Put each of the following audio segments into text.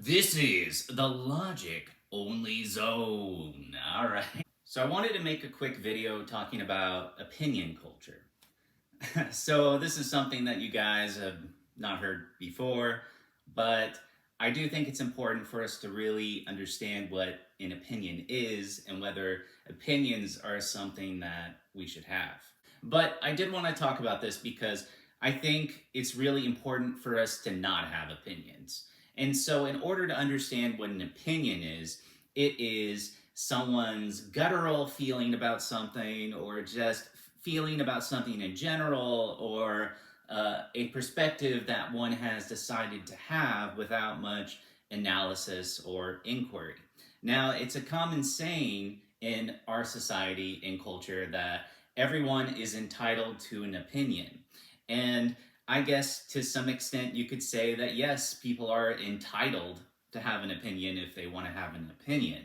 This is the Logic Only Zone. All right. So I wanted to make a quick video talking about opinion culture. So this is something that you guys have not heard before, but I do think it's important for us to really understand what an opinion is and whether opinions are something that we should have. But I did want to talk about this because I think it's really important for us to not have opinions. And so, in order to understand what an opinion is, it is someone's guttural feeling about something, or just feeling about something in general, or a perspective that one has decided to have without much analysis or inquiry. Now, it's a common saying in our society and culture that everyone is entitled to an opinion. And I guess to some extent you could say that yes, people are entitled to have an opinion if they want to have an opinion.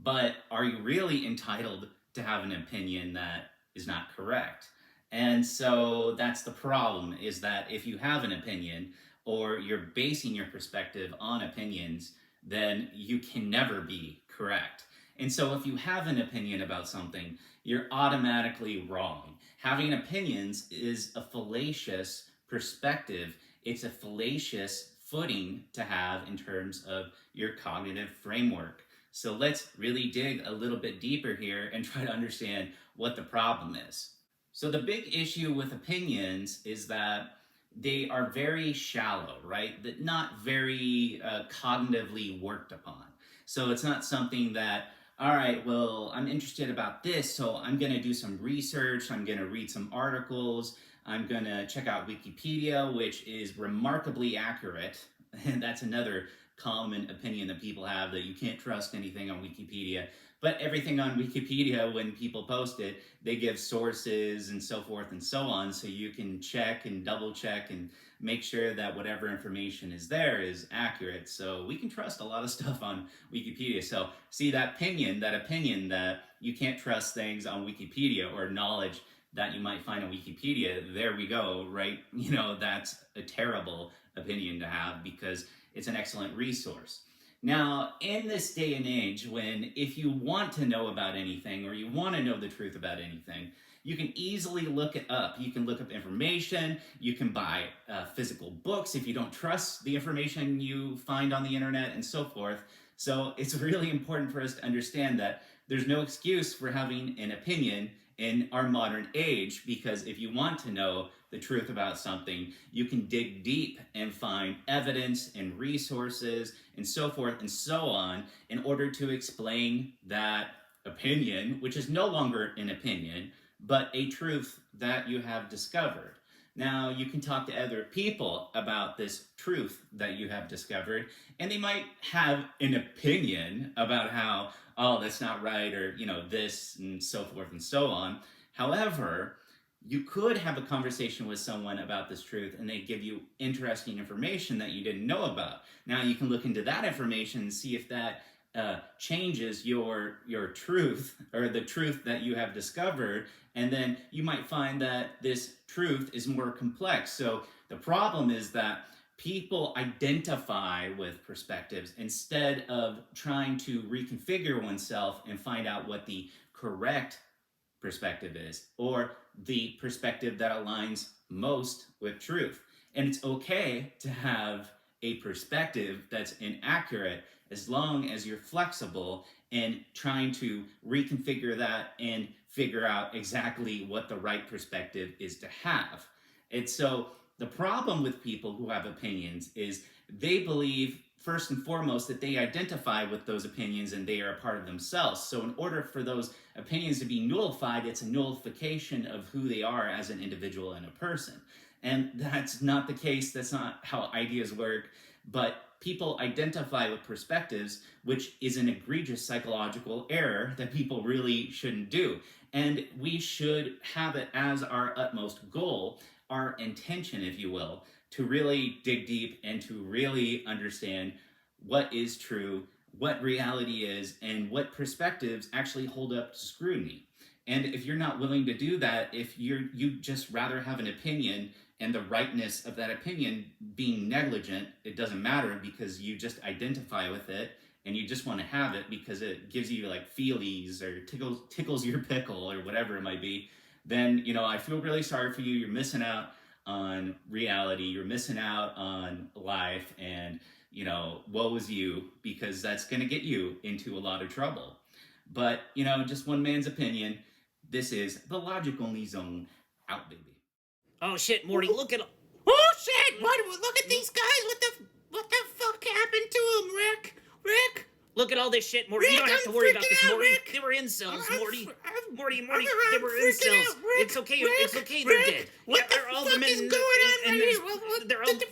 But are you really entitled to have an opinion that is not correct? And so that's the problem, is that if you have an opinion or you're basing your perspective on opinions, then you can never be correct. And so if you have an opinion about something, you're automatically wrong. Having opinions is a fallacious perspective. It's a fallacious footing to have in terms of your cognitive framework. So let's really dig a little bit deeper here and try to understand what the problem is. So the big issue with opinions is that they are very shallow, right? That not very cognitively worked upon. So it's not something that, all right, well, I'm interested about this, so I'm going to do some research, I'm going to read some articles, I'm going to check out Wikipedia, which is remarkably accurate. And that's another common opinion that people have, that you can't trust anything on Wikipedia. But everything on Wikipedia, when people post it, they give sources and so forth and so on, so you can check and double check and make sure that whatever information is there is accurate. So we can trust a lot of stuff on Wikipedia. So see that opinion that you can't trust things on Wikipedia, or knowledge that you might find on Wikipedia, there we go, right? That's a terrible opinion to have, because it's an excellent resource. Now, in this day and age, when if you want to know about anything, or you want to know the truth about anything, you can easily look it up. You can look up information. You can buy physical books if you don't trust the information you find on the internet, and so forth. So it's really important for us to understand that there's no excuse for having an opinion in our modern age, because if you want to know the truth about something, you can dig deep and find evidence and resources and so forth and so on, in order to explain that opinion, which is no longer an opinion, but a truth that you have discovered. Now, you can talk to other people about this truth that you have discovered, and they might have an opinion about how, oh, that's not right, or, this, and so forth and so on. However, you could have a conversation with someone about this truth, and they give you interesting information that you didn't know about. Now, you can look into that information and see if that changes your truth, or the truth that you have discovered, and then you might find that this truth is more complex. So the problem is that people identify with perspectives instead of trying to reconfigure oneself and find out what the correct perspective is, or the perspective that aligns most with truth. And it's okay to have a perspective that's inaccurate, as long as you're flexible and trying to reconfigure that and figure out exactly what the right perspective is to have. And so the problem with people who have opinions is they believe, first and foremost, that they identify with those opinions and they are a part of themselves. So in order for those opinions to be nullified, it's a nullification of who they are as an individual and a person. And that's not the case. That's not how ideas work. But people identify with perspectives, which is an egregious psychological error that people really shouldn't do. And we should have it as our utmost goal, our intention, if you will, to really dig deep and to really understand what is true, what reality is, and what perspectives actually hold up to scrutiny. And if you're not willing to do that, if you just rather have an opinion and the rightness of that opinion being negligent, it doesn't matter because you just identify with it and you just want to have it because it gives you like feelies or tickles your pickle or whatever it might be, then, you know, I feel really sorry for you. You're missing out on reality. You're missing out on life, and, you know, woe is you, because that's going to get you into a lot of trouble. But, you know, just one man's opinion. This is the Logic Only Zone, out, baby. Oh shit, Morty, look at... Oh shit! Look at these guys! What the fuck happened to them, Rick? Rick? Look at all this shit, Morty. You Rick, don't have to I'm worry about freaking this, out, Morty. Rick. They were incels, Morty. Morty, I'm they were freaking incels. out, Rick. It's okay, Rick, it's okay, they're Rick, dead. what Yeah, the they're all the fuck men is in- going on in right this- here? What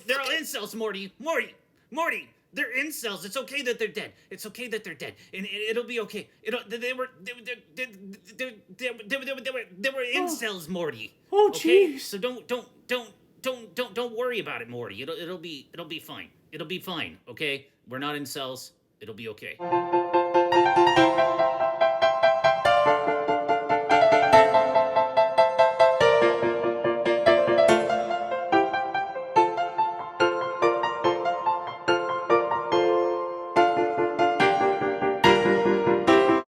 They're all incels, Morty. Morty, they're incels. It's okay that they're dead. It's okay that they're dead, and it'll be okay. They were incels, Morty. Oh, Okay? jeez. So don't worry about it, Morty. It'll be fine. It'll be fine. Okay? We're not incels. It'll be okay.